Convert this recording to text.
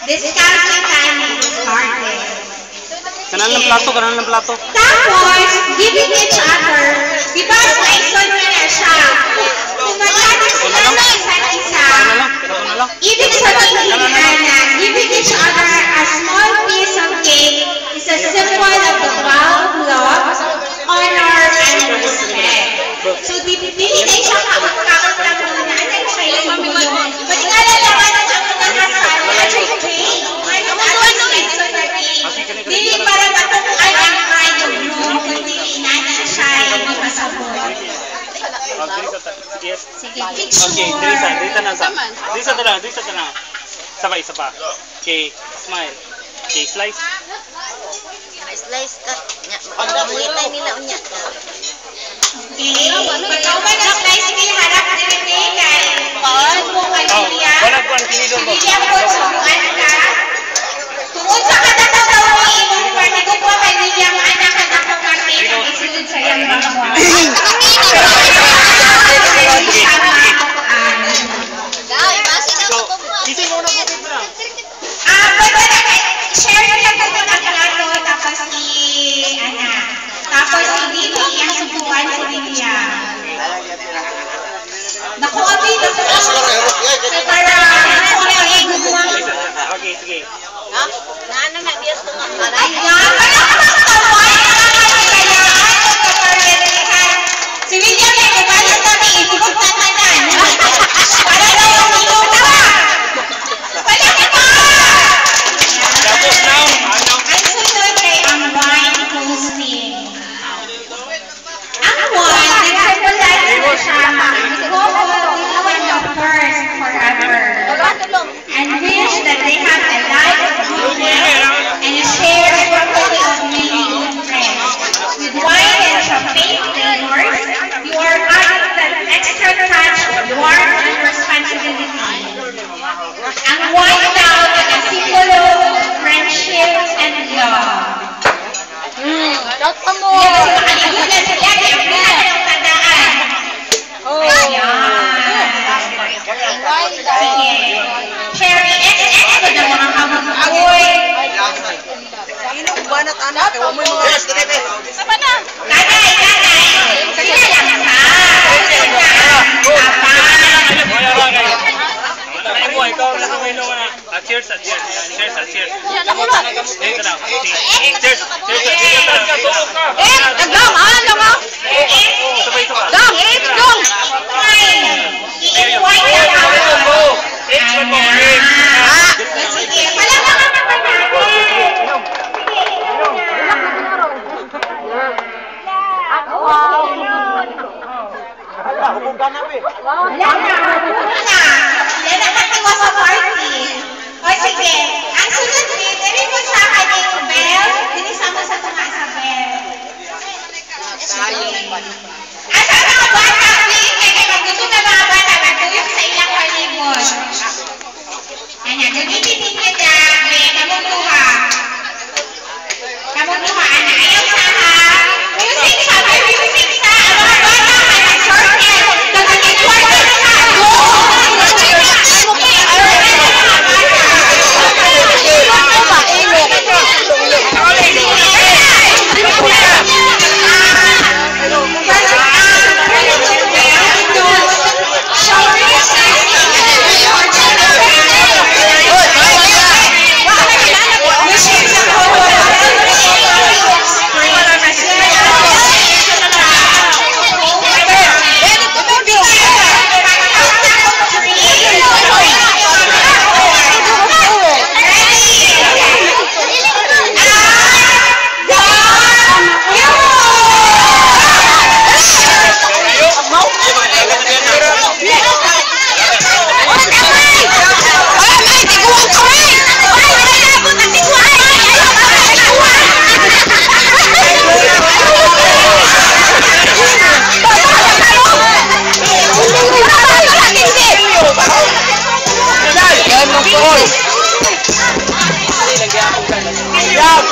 Discounting time is started. Kanan ng plato. Tapos, giving each other, di ba, maison mo na siya. Kung magkano sila ng isa't isa, ibig sabihin na, giving each other a small piece of cake is a symbol of the vow of love, honor, and respect. So, dili na siya kaot-kaot na muna. Ano yung kayo sa mundo? Pati nga lalaman ang mga kasal, at yung cake. Ano maison na cake? Dili para matukuan ang kayo, kundi inana siya yung makasabot. Sige, picture. Okay, Drisa na sa. Drisa na. Sabay, isa pa. Okay, smile. Okay, slice. Slice cut. Mangitay nila unya. Okay, pagkaw ba na slice nila harap din kay subukan niya. Wala po ang tinidor mo. Hindi ako subukan ka. Tungkol sa katataw mo, imong party ko po kay William anak ka na pagkarte ang isunod sa iyang bangwa. Share nyo lang po ng plato, tapos tapos hindi iyang subukan si William. Naku, abi, para igubuang. Okay, sige. Ha? Naano na biyas ko nga para. Si William ay kumalas kami, ibigod na tanan. Para daw yung ilong na. Wala ka pa! Tapos now, Ang sunod ay ang wine toasting. Ang wine, nagsimulay na siya. Couple will win the first forever. And wish that they have a life of goodness and a shared family of many good friends. With wine and champagne flavors, you are adding that extra touch of warmth and responsibility. Ang wine daw ay ang simbolo of friendship and love. Dapat mo. Kasi makalimutan sa dati, ang pila ng tandaan. Ayan. Sige. Cherry XX ko na mga kamag-agoy. Inom ba na anak? Sama na. Kanay. Sila lang sa. Cheers. Cheers. Agam, ano mo? Gam, gam. I-invite na ako. Sige, wala ka naman natin. Wala na. Yan ang katiwa sa party. O sige, ang sunod din, dali mo sa akin yung bell. Dili sama sa tunga sa bell. Asa mga bata, please. Kaya pag gusto na mga bata, magtuyok sa ilang palibot. Yan, gamitin ninyo na. Kamutuha. Ana, ayaw sa ha. Music sa, may music sa. Ang mga bata, may nag-shorten. Nag-shorten na. Yan,